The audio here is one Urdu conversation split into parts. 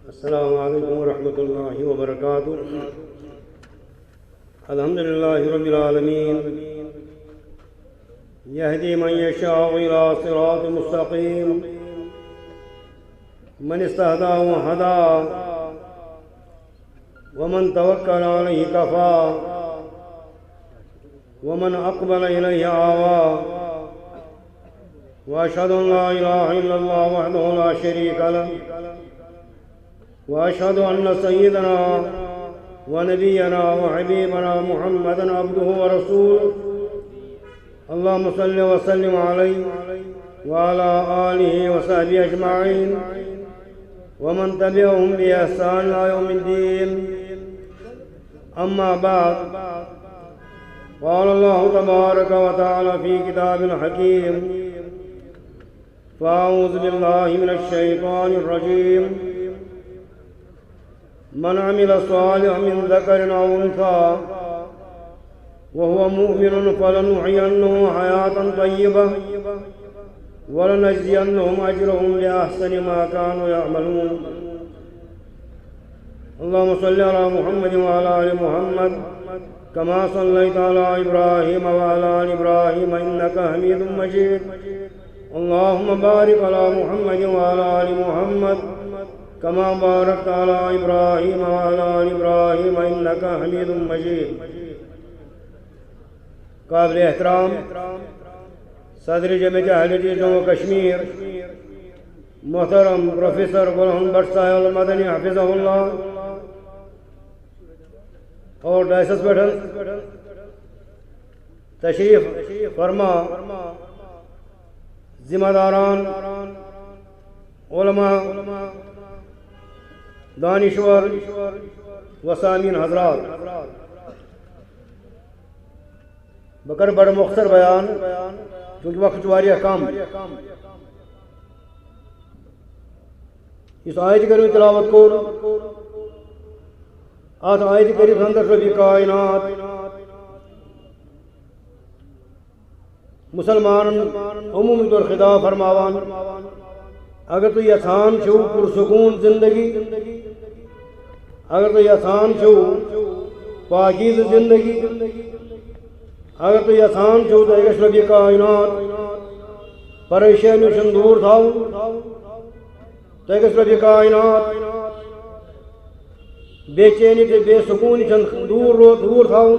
السلام علیکم ورحمۃ اللہ وبرکاتہ. الحمد للہ رب العالمین یہدی من یشاء الی صراط مستقیم من استہدی وہدی ومن توکل علیہ کفی ومن اقبل الیہ آوی واشہد ان لا الہ الا اللہ وحدہ لا شریک لہ واشهد ان سيدنا ونبينا وحبيبنا محمدا عبده ورسوله اللهم صل وسلم عليه وعلى آله وصحبه اجمعين ومن تبعهم بإحسان الى يوم الدين. اما بعد قال الله تبارك وتعالى في كتاب الحكيم فاعوذ بالله من الشيطان الرجيم من عمل صالحا من ذكر أو أنثى وهو مؤمن فلنحيينه حياة طيبة ولنجزينهم أجرهم بأحسن ما كانوا يعملون. اللهم صل على محمد وعلى آل محمد كما صليت على إبراهيم وعلى آل إبراهيم إنك حميد مجيد. اللهم بارك على محمد وعلى آل محمد كما باركت على إبراهيم وعلى آل إبراهيم إنك حميد مجيد. قابل احترام صدر جمعیت اہل جموں و کشمیر محترم پروفیسر برہان بٹ صاحب المدنی حفظہ اللہ اور ڈائسس بیٹھل تشریف فرما ذمہ داران علماء دانشور و سامعین حضرات، بکر بڑا مختصر بیان چونکہ وقت واریاہ کم. اس آیت کریمہ تلاوت کور ات آیت کریمہ اندر ربی کائنات مسلمان عمومی طور خطاب فرماوان اگر تو یژھان چھو پرسکون زندگی، اگر تو یژھان چھو پاکیز زندگی، اگر تو یژھان چھو تو گژھِ ربِ کائنات پریشانی چھن دور تھاو، تو گژھِ ربِ کائنات بے چینی تو بے سکون چھن دور تھاو.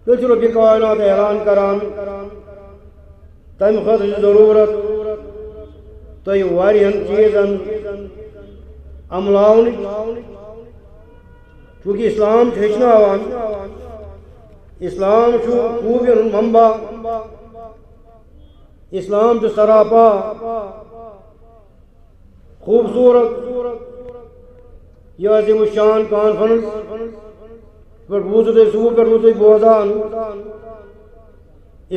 تو ربِ کائنات اعلان کران تمہ خاطر ضرورت تھی واریہن چیزن عملاون، چونکہ اسلام ہچناوان، اسلام خوبین منبع، اسلام سراپا خوبصورت یہ عظیم الشان کانفرنس پر بوزو تھی صبح پر بوزو بوزان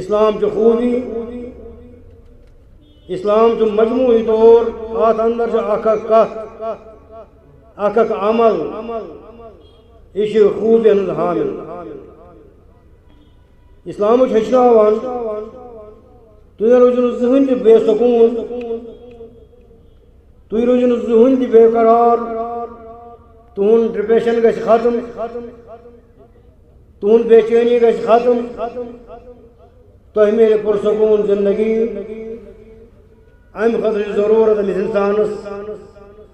اسلام خوبی، اسلام مجموعی طور ات اندر اکھ کت اکھ عمل یہ خوبین حامل. اسلام ہچناوان تھی روزو زہن تہ بے سکون، تھی روزو زہن تہ بے قرار، تہن ڈپریشن گژھِ ختم، تہن بے چینی گژھِ ختم، تہ میلہِ پرسکون زندگی. ام خاطر ضرورت امس انسانس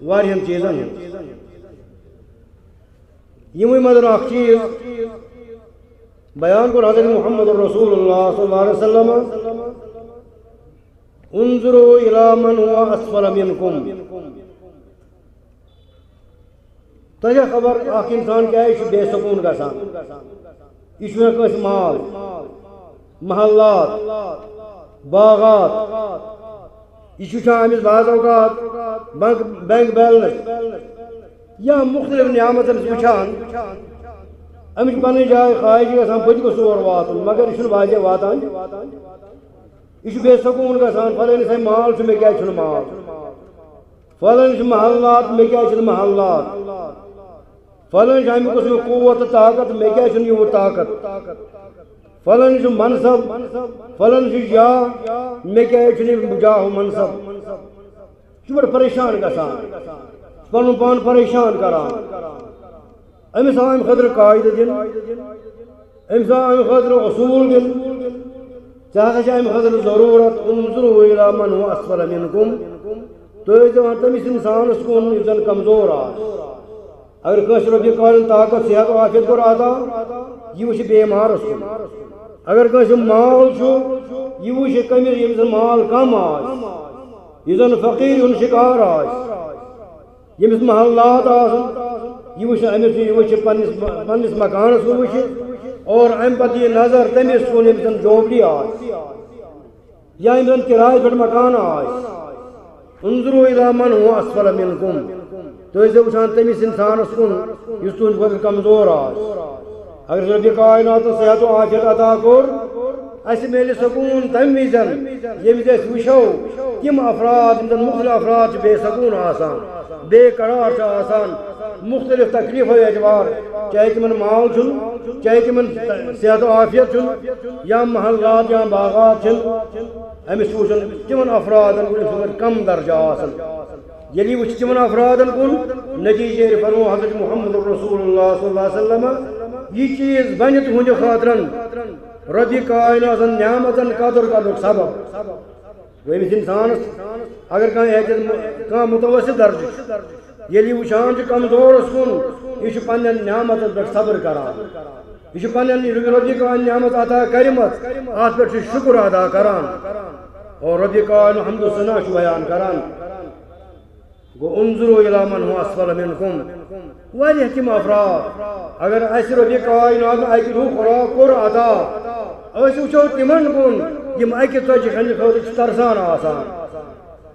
واریہن چیزن یموی مدن اخ چیز بیان کر حضرت محمد رسول اللہ صلی اللہ علیہ وسلم انظروا الى من هو اسفل منکم. تجھے خبر اخ انسان کیا ہے بے سکون گژھان، یہ کس مال محلات باغات، یہ امس بعض اوقات بینک بیلنس یا مختلف نعمت وچان امچ پنہ جائے خواہش گژھان بت گوٚژھ اور واتن مگر یہ واجہ واتان، یہ بے سکون گژھان فلانس مال مے کیا مال، فلانس محلات مے کیا محلات، فلانس امہ قسم قوت طاقت مے کیا یوت طاقت، فلانس منصب فلانس جا مے کیا جاہ منصب. بڑا پریشان گژھان پن پان پریشان کران امس آو امہ خاطر قاعدہ دن امس آو امہ خاطر اصول دن ژےٚ ہسا امہ خاطر ضرورت انظروا الى من هو اسفل منکم تُہۍ ٲسۍ دِوان تٔمِس اِنسانس کُن یُس زن کمزور آسہِ اگر کٲنٛسہِ رۄبیہِ کالٮ۪ن طاقت صحت و عافیت کوٚر عطا یہِ وٕچھِ بیمارس کُن اگر کٲنٛسہِ مال چھُ یہِ وٕچھِ کٔمِس ییٚمِس زن مال کم آسہِ یُس زن فقیٖر ہُنٛد شِکار آسہِ ییٚمِس محلات آسن یہِ وٕچھِ أمِس یہِ وٕچھِ پننِس مکانس کُن وٕچھِ اور امہِ پتہٕ یہِ نظر تٔمِس کُن ییٚمِس زن جھوپڑی آسہِ یا ییٚمِس زن کِرایہِ پٮ۪ٹھ مکان آسہِ انظروا الى من هو اسفل منکم تُہۍ ٲسۍزیو وٕچھان تٔمِس اِنسانس کُن یُس تُہنٛدِ خٲطرٕ کمزور آسہِ اگر رۄبہِ کائناتس صحت و عافیت عطا کوٚر اسہِ میلہِ سکوٗن تمہِ وِزٮ۪ن ییٚمہِ وِزِ أسۍ وٕچھو تِم افراد یِم زن مختلف افراد چھِ بے سکوٗن آسان بے قرار چھِ آسان مختلف تکلیفو اعتبار چاہے تمن مال چھُنہٕ چاہے تمن صحت و عافیت چھُنہٕ یا محلات یا باغات چھِنہٕ أمِس چھُ وٕچھُن تمن افرادن کُن یِم کم درجہ آسان ییٚلہِ یہِ وٕچھِ تمن افرادن کُن نتیٖجے فرمو حضرت محمد رسول اللہ صلی اللہ علیہ وسلم یہ چیز بنہِ تُہنٛدِ خٲطرٕ رۄبہِ کائناتن نعمتن قدر کرنُک سبب گوٚو أمِس اِنسانس اگر کانٛہہ متوسط درجہِ چھُ ییٚلہِ یہِ وٕچھان چھُ کمزورس کُن یہِ چھُ پننٮ۪ن نعمتن پٮ۪ٹھ صبر کران یہ پنن رۄبہِ کالہِ نعمت عطا کٔرمٕژ اتھ پٮ۪ٹھ چھُ شُکر ادا کران اور رۄبہِ کالہِ حمد و ثنا چھُ بیان کران گوٚو انظروا الى من هو اسفل منکم واریاہ تِم افراد اگر اسہِ رۄبہِ کائناتن اکہِ دۄہ خوراک کوٚر عطا أسۍ وٕچھو تِمن کُن یِم اکہِ ژۄچہِ کھنہِ خٲطرٕ چھِ ترسان آسان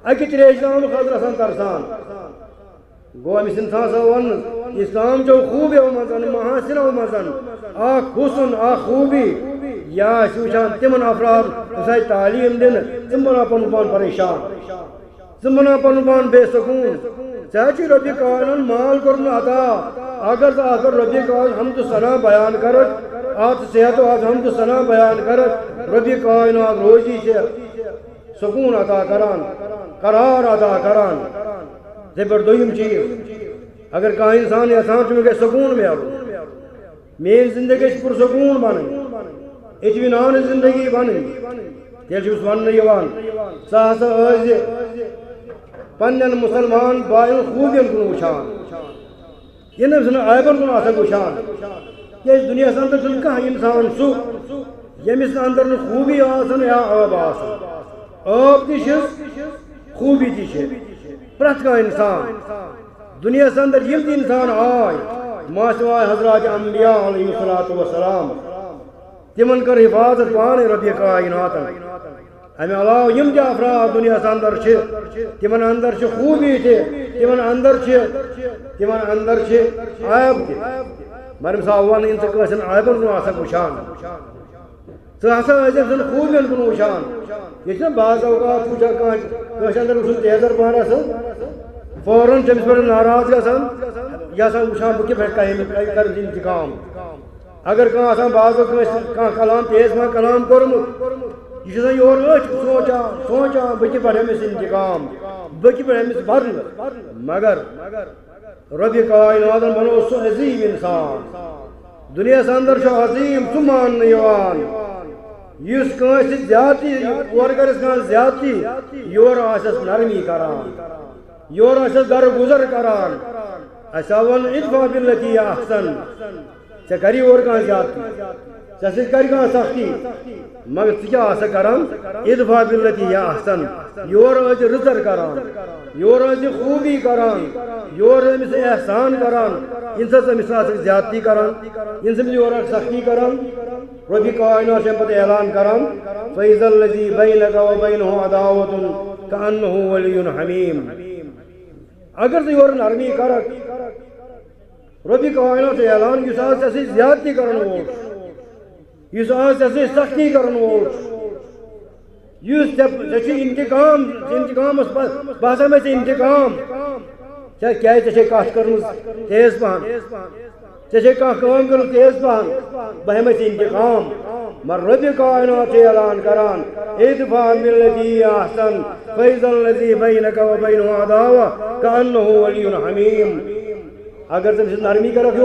اکہِ تریشہِ دانہٕ خٲطرٕ آسان ترسان گوٚو أمِس اِنسانس آو وننہٕ اسلام چو خوٗبیو منٛز محاسنو منٛز اکھ حُسن اکھ خوٗبی یا أسۍ وٕچھان تِمن افراد یُس اسہِ تعلیٖم دِنہٕ تِم بناو پنُن پان پریشان ژٕ بناو پنُن پان بے سکوٗن ژےٚ چھُے رۄبہِ کالن مال کوٚرمُت عطا اگر ژٕ اتھ پٮ۪ٹھ رۄبہِ کالہِ حمد و ثنا بیان کرکھ اتھ صحت و حمد و ثنا بیان کرکھ رۄبہِ کائنات روزی ژےٚ سکوٗن عطا کران قرار عطا کران ژےٚ پٮ۪ٹھ دوٚیِم چیٖز اگر کانٛہہ اِنسان یژھان چھُ مےٚ گژھِ سکوٗن میلُن میٛٲنۍ زندگی گژھِ پُرسکوٗن بنٕنۍ اطمینان زندگی بنٕنۍ تیٚلہِ چھُس وننہٕ یِوان ژٕ ہسا ٲسۍ پننٮ۪ن مُسلمان باین خوٗبین کُن وٕچھان یہِ نہٕ زن عیبن کُن آسکھ وٕچھان کیٛازِ دُنیاہس انٛدر چھُنہٕ کانٛہہ اِنسان سُہ ییٚمِس انٛدر نہٕ خوٗبی آسن یا عٲب آسن عٲب تہِ چھِس خوٗبی تہِ چھِ پرٛٮ۪تھ کانٛہہ اِنسان دُنیاہس انٛدر یِم تہِ اِنسان آے ماسوائے حضرات انبیاء علیہ الصلوۃ والسلام تِمن کٔر حفاظت پانے رۄبہِ کائناتن امہِ علاوٕ یِم تہِ افراد دُنیاہس انٛدر چھِ تِمن انٛدر چھِ خوٗبی تہِ تِمن انٛدر چھِ عیب تہِ مگر أمِس آو وننہٕ ژٕ کٲنٛسہِ عیبن کُن آسکھ وٕچھان ژٕ ہسا ٲسِکھ زن خوٗبین کُن وٕچھان یہِ چھُنہ بعض اوقات وٕچھان کٲنٛسہِ انٛدر وٕچھُن تیزر پہن آسان فوراً چھِ أمِس پٮ۪ٹھ ناراض گژھان یہِ آسان وٕچھان بہٕ کِتھ پٲٹھۍ کرٕ انتقام اگر کانٛہہ آسان بعض کٲنٛسہِ کانٛہہ کلام تیز پہن کلام کوٚرمُت یہِ چھُ آسان یورٕ أچھ سونٛچان بہٕ کِتھ پٲٹھۍ أمِس انتقام بہٕ کِتھ پٲٹھۍ أمِس برنہٕ مگر رۄبہِ کائناتن بنوو سُہ عظیٖم اِنسان دُنیاہس انٛدر چھُ عظیٖم سُہ ماننہٕ یِوان یُس کٲنٛسہِ زیادتی اورٕ کرٮ۪س کانٛہہ زیادتی یورٕ آسٮ۪س نرمی کران یورٕ آسٮ۪س گرٕ گُزر کران اَسہِ آو وننہٕ ادفع باللتی ہی احسن ژےٚ کری اورٕ کانٛہہ زیادتی ژےٚ سۭتۍ کرِ کانٛہہ سختی مگر ژٕ کیٛاہ آسکھ کران ادفع باللتی ہی احسن یورٕ ٲسۍ رٕژر کران یورٕ ٲسۍ خوٗبی کران یورٕ أمِس احسان کران ییٚمہِ ساتہٕ أمِس آسکھ زیادتی کران ییٚمہِ ساتہٕ یورٕ آسکھ سختی کران رۄبہِ کائنات چھِ اَمہِ پتہٕ اعلان کران فإذا الذي بينك وبينه عداوة كأنه ولي حميم اگر ژٕ یورٕ نرمی کرکھ رۄبہِ کائنات چھُ اعلان یُس آز ژےٚ سۭتۍ زیادتی کرن وول چھُ یُس آز ژےٚ سۭتۍ سختی کرن وول چھُ یُس ژےٚ چھُ انتقامس باسان مےٚ ژےٚ انتقام کیٛازِ ژےٚ چھے کتھ کٔرمٕژ تیز پہن ژے کام کر تیز پہن بہ انتقام مر رب کائنات اعلان کران ادفع بالذی احسن فاذا الذی بینک وبینہ عداوہ کانہ ولی حمیم. اگر تم نرمی کرک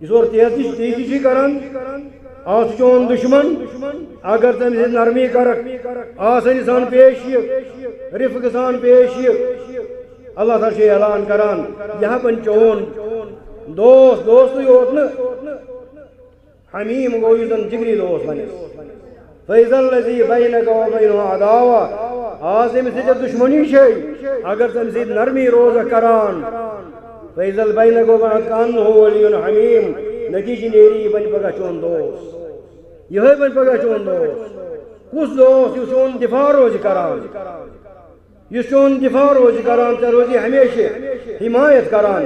یور یہ تیزی کران آس چون دشمن اگر تم نرمی کرک آسانی سان پیش رفق سان پیش اللہ تعالیٰ اعلان کران یہ بن چون دوست یوت نا حمیم گو یزن جگری دوست بنس. فیضا الذی بینک وبینہ عداوہ آس امس دشمنی چھ اگر تم نرمی روز کران فیضا بینک وبینہ کانہ ولی حمیم نتیجہ نیری بن پگہ چون دوست یہ بن پگہ چون دوست کس دوست یہ چون دفاع روز کران یہ چون دفاع روز کران تے روزی ہمیشہ حمایت کران.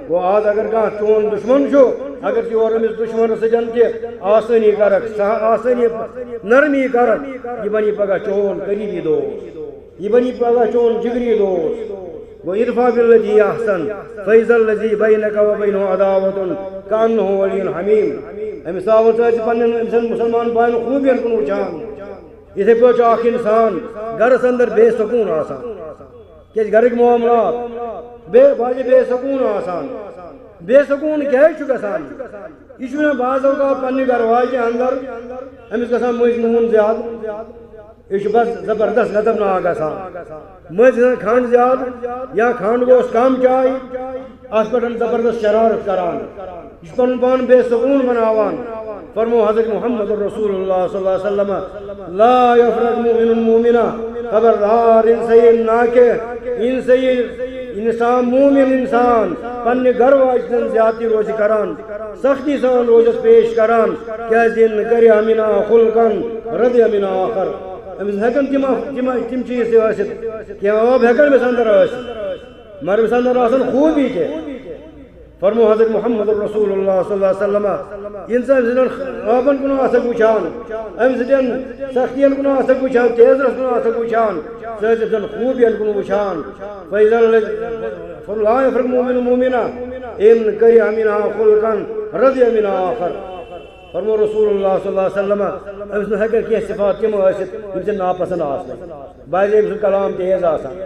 وہ آج اگر کہاں چون دشمن چھو اگر یور امس دشمن سجن تہ آسانی کرک آسانی نرمی کرک یہ بنی پگہ چون قریبی دوست یہ بنی پگہ چون جگری دوست. وَإِدْفَعْ بِالَّذِي أَحْسَنَ فَإِذَا الَّذِي بَيْنَكَ وَبَيْنَهُ عَدَاوَةٌ كَأَنَّهُ وَلِيٌّ حَمِيمٌ. امس آوت پنن مسلمان بائن خوبین کن وچان اتھے پہ اخ انسان گرس اندر بے سکون آسان کہ گرک معاملات بے سکون آسان بے سکون کیا گسان یہ بعض اوقات پنہ گھر واجہ اندر امس گسان مز نون زیادہ یہ بس زبردست خطرناک گسان مز کھنڈ زیادہ یا کھنڈ گوس کم چائے ات پہ زبردست شرارت کران یہ پن پان بے سکون بناوان. فرمو حضرت محمد رسول اللہ صلی اللہ علیہ وسلم لا یفرق مومن مومنہ خبردار ان سے ناکہ ان سے انسان مومن انسان پنہ گھر واجن زیادتی روز کران سختی سان روزس پیش کران کیا دن کر امنا خلقن رضی امنا آخر. امس ہیکن تم چیز ثت کیا آب ہیکن مس اندر مگر مس اندر آسن خوبی تہ. فرمو حضرت محمد رسول اللہ صلی اللہ علیہ وسلم انسان سن آبن کن آسک وچان ام سن سختین کن آسک وچان تیز رس کن آسک وچان سن خوبین کن وچان فیضا لا یفرق مومن مومنہ ان کرہ منہا خلقا رضی منہا آخر. فرمو رسول اللہ صلی اللہ علیہ وسلم امس ہیکن کی صفات تم ثت یم سے ناپسند آسن بعض امس کلام تیز آسان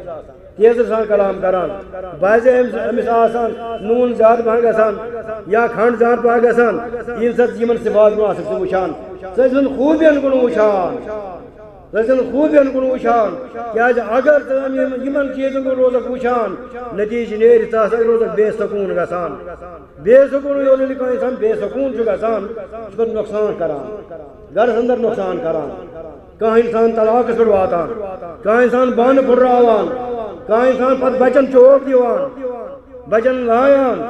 تیز سان کلام کران بعض امس آسان نون زیادہ پہن گسان یا کھنڈ زیادہ پہن گسان ان سب یمن صفات کن آسک سے وچان سن خوبین کن وچان سن خوبین کن وچان کیا اگر تم یمن چیزن کن روزک وچان نتیجہ نیری تاس روزک بے سکون گسان بے سکون یور لکھا انسان بے سکون گسان اس نقصان کران گھر اندر نقصان کران کہاں انسان طلاق پہ واتان کہاں انسان بانہ پھراوان کہاں انسان پتہ بچن چوک دیوان بچن لایان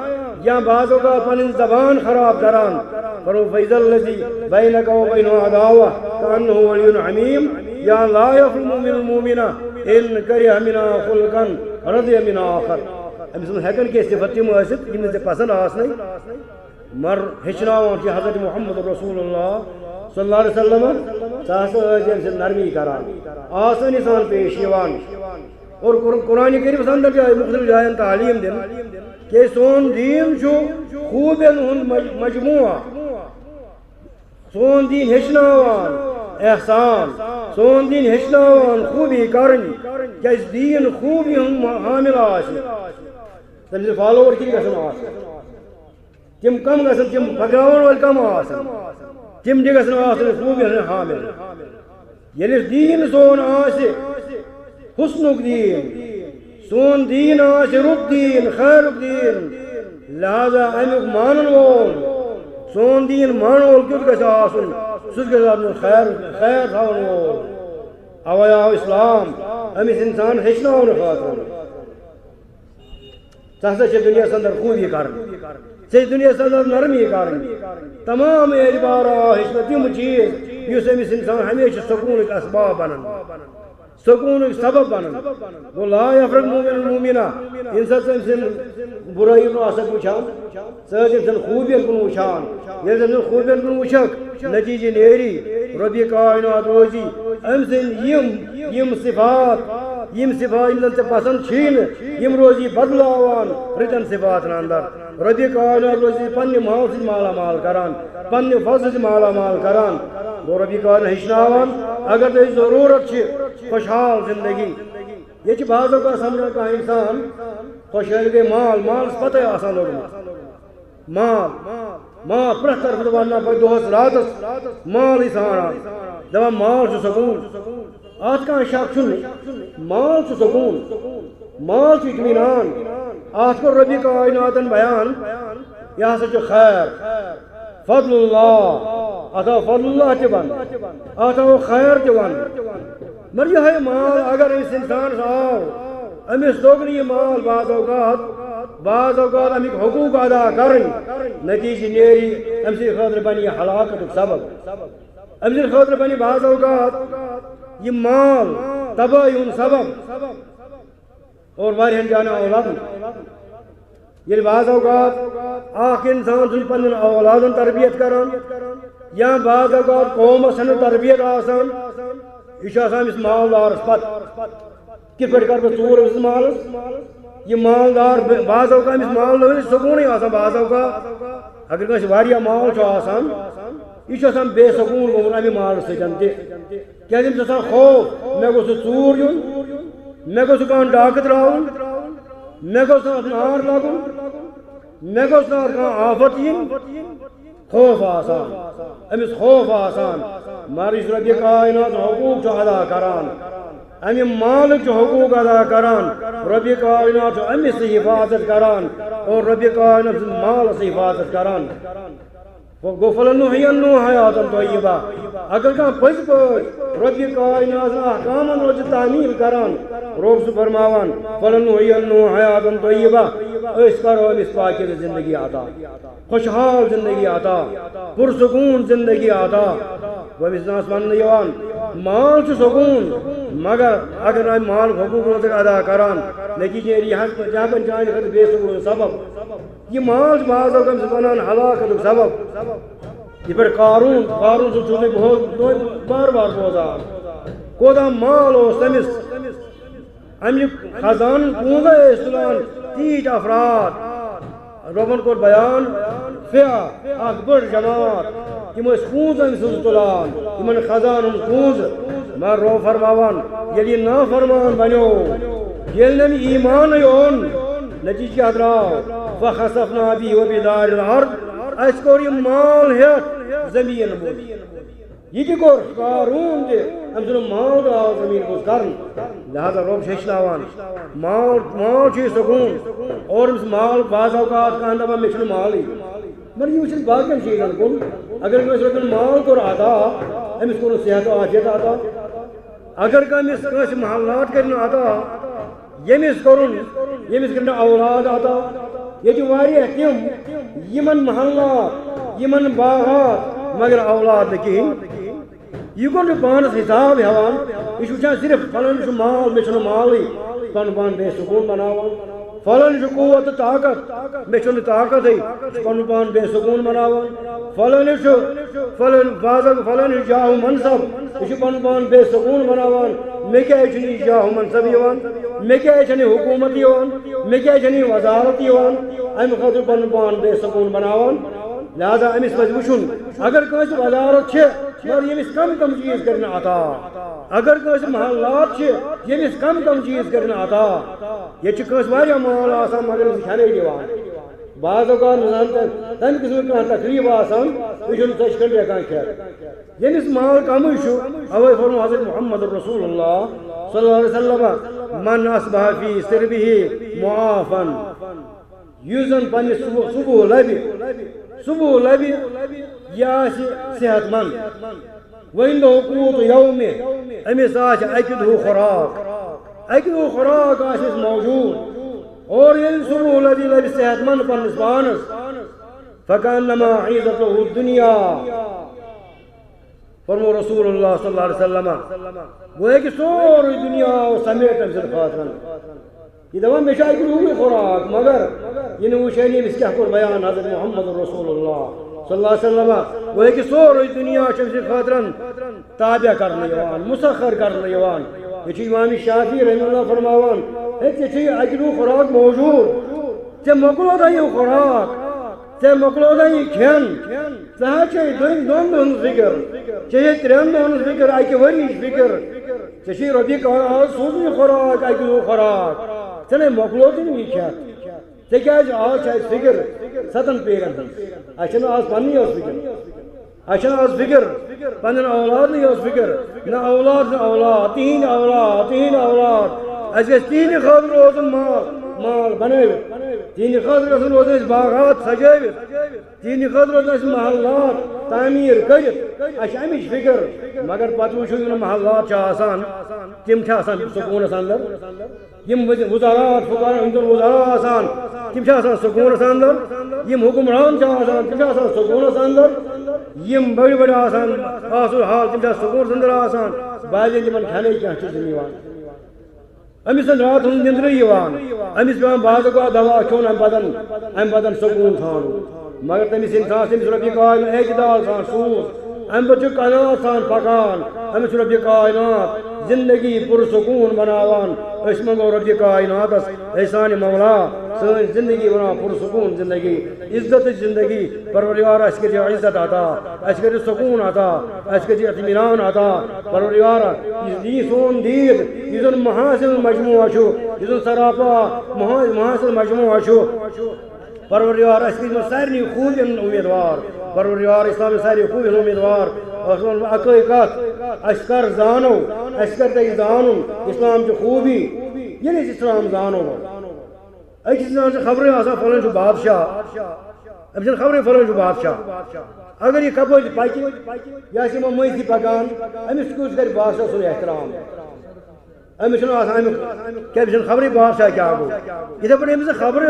یا بعض اوقات پنن زبان خراب کران. فرمو فیضا الذی بینک وبینہ عداوہ کانہ ولی حمیم یا لا یفرق مومن مومنہ ان کرہ منہا خلقا رضی منہا آخر. امس ہیکن کی صفت تم ثت یم ژے پسند آسن مر ہچناوان کہ حضرت محمد رسول اللہ صلی اللہ علیہ وسلم سہ نرمی کران آسانی سان پیش یوان. اور قرآن کریم اندر جائے مختلف جائن تعلیم دن کہ سون دین خوبین ہند مجموعہ سون دین ہچناوان احسان سون دین ہچناوان خوبی کرن کہ دین خوبی ہند حامل آسن تم فالوور کی گھن آسن تم کم گھن تم پکراون ول کم آسن تم تہ گھن آسن خوبی ہند حامل. یل دین سون آس حسنک دین سون دین آس رت دین خیرک دین لہذا امیک مانن وول سون دین مان وول کیت گژھِ آسن سہ گژھِ آسن خیر تھاون وول. اوے آو اسلام امس انسان ہچناون خاطر سہ چھ دنیا اندر خوبی کرن ژے دنیا اندر نرمی کرن تمام اعتبار ہچن تم چیز یس امس انسان ہمیشہ سکونک اسباب بنن سکون سبب بنن. وہ لا یفرق مومن مومنہ انسان سن برائی کن آسک وچان سن خوبین کن وچان یل سن خوبین کن وچک نتیجہ نیری رب کائنات روزی ام سن یم صفات یم صفات یم ژے پسند چھین یم روزی بدلاوان رتن صفاتن اندر رب کائنات روزی پنہ مال سے مالا مال کران پنہ فضل سے مالا مال کران گو رب کائنات ہچناوان اگر تہ ضرورت چھ خوشحال زندگی یہ بعض اوقات سمجھان کانٛہہ انسان خوشحال گئی مال مالس پتہ آسان لوگمت مال پرٛٮ۪تھ طرفہٕ وننا پتہٕ دۄہس راتس مالٕے ژھانڈان دپان مال چھُ سکوٗن اتھ کانٛہہ شک چھُنہٕ مال چھُ سکوٗن مال چھُ اطمینان اتھ کوٚر ربِ کائناتن بیان یہ ہسا چھُ خیر فضل اللہ اتھ آو فضل اللہ تہِ ون اتھ آو خیر تہِ ون مگر یہ مال اگر أمِس انسانس آو أمِس توٚگ نہٕ یہِ مال بعض اوقات امیک حقوق ادا کرٕنۍ نتیجہ نیری أمۍ سٕنٛدِ خٲطرٕ بنہِ یہِ ہلاکتُک سبب أمۍ سٕنٛدِ خٲطرٕ بنہِ بعض اوقات یہ مال تباہی ہُنٛد سبب اور واریاہن جاین اولادن ییٚلہِ بعض اوقات اکھ انسان چھُنہٕ پننٮ۪ن اولادن تربیت کران یا بعض اوقات قومس چھنہٕ تربیت آسان یہ چھُ آسان أمِس مالدارس پتہ کِتھ پٲٹھۍ کرٕ بہٕ ژوٗر أمِس مالس یہ مالدار بعض اوقات أمِس مالدار سکوٗنٕے آسان بعض اوقات اگر کٲنٛسہِ واریاہ مال چھُ آسان یہ چھُ آسان بے سکوٗن گوٚمُت اَمہِ مالہٕ سۭتۍ تہِ کیٛازِ أمِس چھُ آسان خوف مےٚ گوٚژھ نہٕ ژوٗر یُن مےٚ گوٚژھ نہٕ کانٛہہ ڈاکہٕ ترٛاوُن مےٚ گوٚژھ نہٕ اَتھ نار لگُن مےٚ گوٚژھ نہٕ اَتھ کانٛہہ آفت یِنۍ خوف آسان أمِس خوف آسان مگر یُس ربِ کائنات حقوق چھُ ادا کران امہِ مالک چھُ حقوق ادا کران ربِ کائنات چھُ أمِس تہِ حفاظت کران اور ربِ کائنات سٕنٛدِ مالس تہِ حفاظت کران گو فلنحینہ حیاتن طیبہ اگر کانٛہہ پٔزۍ پٲٹھۍ ربِ کائنات احکامن روزِ تعمیل کران رب چھُ فرماوان فلنحینہ حیاتن طیبہ أسۍ کرو أمِس پاکیزٕ زندگی عطا خوشحال زندگی عطا پرسکوٗن زندگی عطا گوٚو أمِس چھُنہٕ اَتھ وننہٕ یِوان مال چھُ سکوٗن مگر اگر نہٕ اَمہِ مالُک حقوٗق روزکھ ادا کران نتیجہ نیرِ یہِ بنہِ چانہِ خٲطرٕ بے سکوٗنُک سبب یہ مال چھُ بعض اوقات أمِس بنان ہلاکتُک سبب یِتھ پٲٹھۍ قارون سُنٛد چھُو تُہۍ بہت بار بار بوزان کوتاہ مال اوس تٔمِس امیُک خزانہٕ کوٗتاہ ٲسۍ تُلان تیٖتۍ افراد رۄبن کوٚر بیان فِیا اکھ بٔڑ جماعت تِم ٲسۍ کوٗنٛز أمۍ سٕنٛز تُلان یِمن خزانہٕ ہُنٛد کوٗنٛز مگر رۄب فرماوان ییٚلہِ یہِ نافرمان بنیو ییٚلہِ نہٕ أمۍ ایٖمانٕے اوٚن نتیجہ کیٛاہ درٛاو فخسفنا بِهِ وبِدارِ الارض اَسہِ کوٚر یہِ مال ہٮ۪تھ زمیٖن بوٚد یہ تہِ کوٚر قارون تہِ أمۍ سُنٛد مال درٛاو زمیٖن بوٚز کرنہٕ لہذا رۄب چھُ ہیٚچھناوان مال چھُ یہِ سکوٗن اور أمِس مال بعض اوقات کانٛہہ دپان مےٚ چھُنہٕ مالٕے مگر یہِ وٕچھِنۍ باقین چیٖزن کُن اگر کٲنٛسہِ رۄپین مال کوٚر عطا أمِس کوٚر نہٕ صحت و عافیت عطا اگر أمِس کٲنٛسہِ محلات کٔرۍ نہٕ عطا ییٚمِس کٔرۍ نہٕ اولاد عطا ییٚتہِ واریاہ تِم یِمن محلات یِمن باغات مگر اولاد نہٕ کِہیٖنۍ یہ گوٚو نہٕ پانس حساب ہٮ۪وان یہِ چھُ وٕچھان صرف فلٲنۍ چھُ مال مےٚ چھُنہٕ مالٕے پنُن پان بے سکوٗن بناوان فلٲنۍ چھُ قوت تہٕ طاقت مےٚ چھُنہٕ طاقتٕے یہِ چھُ پنُن پان بے سکوٗن بناوان فلٲنۍ چھُ جاہ و منصب یہِ چھُ پنُن پان بے سکوٗن بناوان مےٚ کیٛازِ چھُنہٕ یہِ جاہ و منصب یِوان مےٚ کیٛازِ چھَنہٕ یہِ حکوٗمت یِوان مےٚ کیٛازِ چھَنہٕ یہِ وزارت یِوان اَمہِ خٲطرٕ پنُن پان بے سکوٗن بناوان لہذا أمِس پزِ وٕچھُن اگر کٲنٛسہِ وزارت چھِ مگر ییٚمِس کم چیٖز کٔرۍ نہٕ عطا اگر کٲنٛسہِ محلات چھِ ییٚمِس کم چیٖز کٔرۍ نہٕ عطا ییٚتہِ چھِ کٲنٛسہِ واریاہ مال آسان مگر أمِس کھٮ۪نَے دِوان بعض اوقات تمہِ قٕسمُک کانٛہہ تقریٖب آسان یہِ چھُنہٕ ژۄچہِ کھٔنٛڈ ہٮ۪کان کھٮ۪تھ ییٚمِس مال کمٕے چھُ اوے فرمو حضرت محمد رسول اللہ صلی اللہ علیہ وسلم من اصبح فی سربہ معافن یُس زن پننِس صبح لبہِ یہِ آسہِ صحت مند وۄنۍ قوت یومہِ أمِس آسہِ اکہِ دۄہ خوراک آسہِ اَسہِ موجوٗد اور ییٚلہِ صبح لبہِ صحت مند پننِس پانس فکانما عیزت له الدنیا فرمو رسول اللہ صلی اللہ علیہ وسلم گویا کہ سورُے دُنیا اوس سمیٹ أمۍ سٕنٛدِ خٲطرٕ یہ دپان مےٚ چھُ اکہِ دۄہٕے خوراک مگر یہِ نہٕ وٕچھٲنی أمِس کیٛاہ کوٚر بیان حضرت محمد رسول اللہ صلی اللہ علیہ وسلم گویا کہ سورُے دُنیا چھُ أمۍ سٕنٛدِ خٲطرٕ تابع کرنہٕ یِوان مُسخر کرنہٕ یِوان یہ امام شافعی رحمہ اللہ فرماوان ہے اکلو خوراک موجود ے مکلو دا یہ خوراک ے مکلو دا یہ کھین ژے دون دہن فکر ے ترین دہن فکر اکہ ورچ فکر ے ربی آز سوزن خوراک اکلو خوراک ے مکلو تھی یہ کھیت ے کیا آج فکر 7 پیرن ہن آز پنی فکر آز فکر پن اولاد فکر نہ اولاد تہند اولاد اس گھس تہند خاطر روزن مال بنوت تہند خاطر روزن باغات سجٲوِتھ تہند خاطر روزن محلات تعمیر کرت امچ فکر مگر پتہ وچھو یم محلات آسان تم سکونس اندر یم وزارات فقراء ہند وزراء آسان تم آسان سکونس اندر یم حکمران آسان تم آسان سکونس اندر یم بڑی بڑی آسان آسو حال تم سکونس اندر آسان بعض تمن کھانے کیا امس رات ہند نندر امس پیان بعض اوقات دوا کھون ام بدن سکون ٹھان مگر تمس انسان تمس ربی کائنات اعتدال سان سوز ام پتہ قناعت سان پکان امس ربی کائنات زندگی پرسکون بناوان اس منگو ربی کائنات اے سان مولا سن زندگی بنا پرسکون زندگی عزت زندگی پروردگار اس کے عزت عطا اس کے سکون عطا اس کے اطمینان عطا پروردگار یہ سون دید یہ محاسن مجموعہ چھو یہ سراپا محاسن مجموعہ چھو پروردگار اس کی سارے خوب امیدوار پروردگار اسلام سارے خوب امیدوار اکے کت اس کر زانو اس کر تک زانو اسلام کی خوبی یہ اسلام زانو اکس انسان سے خبریں آسان فلان جو بادشاہ اب چھن خبریں فلان جو بادشاہ اگر یہ کپوت پکہ یا یمو مٔنٛزۍ پکان امس کُس کر بادشاہ سُنٛد احترام امس کیا خبر بادشاہ کیا گو اتھے پہ امس خبر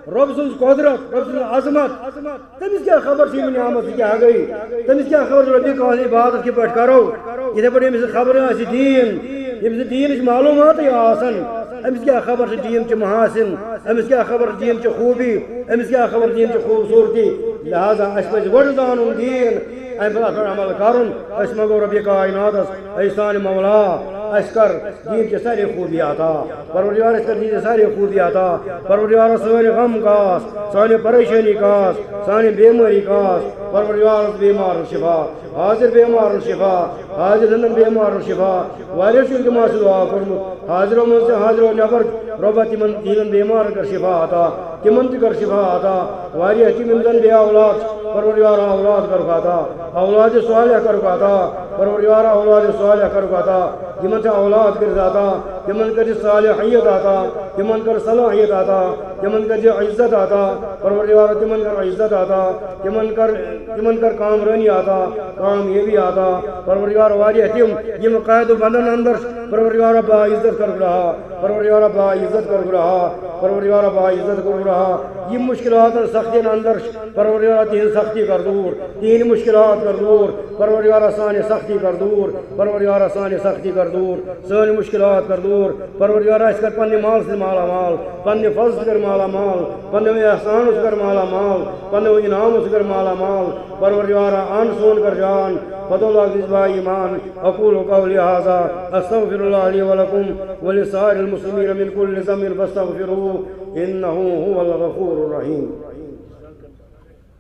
رب سن قدرت رب سن عظمت تمس کیا خبر سی نعمت کیا گئی تمس کیا خبر ربی کہاں عبادت کی پہ کرو اتھے پہ امس خبر دین یمس دین معلومات آسن امس کیا خبر دین چہ محاسن امس کیا خبر دین چہ خوبی امس کیا خبر دین چہ خوبصورتی لہذا اس پہ گۄڈٕ زانُن دین ام پہ عمل کرن اس منگو ربی کائنات اے سان مولا اس کر دین کے سارے خوبی عطا پروردگار اس کر دین کے سارے خوبی عطا پروردگار سارے غم کاس سارے پریشانی کاس سارے بیماری کاس پروردگار بیمار شفا حاضر بیمار شفا حاضر زندن بیمار شفا واریاہ چھُ تِمن سۭتۍ دعا کوٚرمُت حاضرو منٛز تہِ حاضرو نٮ۪بر رۄبا تِمن دیٖنن بیمار کر شفا عطا تِمن تہِ کر شفا عطا واریاہ تِم یِم زن بے اولاد پروردگار اولاد کرُکھ عطا اولاد صالح کرُکھ عطا پروردگار اولاد صالح کرُکھ عطا تِمن چھِ اولاد کٔرِتھ عطا تِمن کر صالحیت عطا تِمن کر صلاحیت عطا تِمن کر عزت عطا پروردگار تِمن کر عزت عطا تِمن کر کامرٲنی عطا کامیٲبی عطا پروردگار واریاہ تِم یِم قید و بندن اندر پروردگار با عزت کرُکھ رہا پروردگار با عزت کرُکھ رہا پروردگار با عزت کرُکھ رہا یِم مشکلات سختین اندر پروردگار تہذ سختی کر دور تہذ مشکلات کر دور پروردگار سانہِ سختی کر دور پروردگار سانہِ سختی کر دور سٲنۍ مشکلات کر دور پروردگار اَسہِ کر پننہِ مال سۭتۍ مالا مال پننہِ فضل کر مالا مال پننہِ احسان کر مالا مال پننہِ انعام کر مالا مال پروردگار ان سون کر جان فضل با ایمان اقول قولی هذا استغفر الله لي ولكم ولسائر المسلمين من كل ذنب فاستغفروه انه هو الغفور الرحيم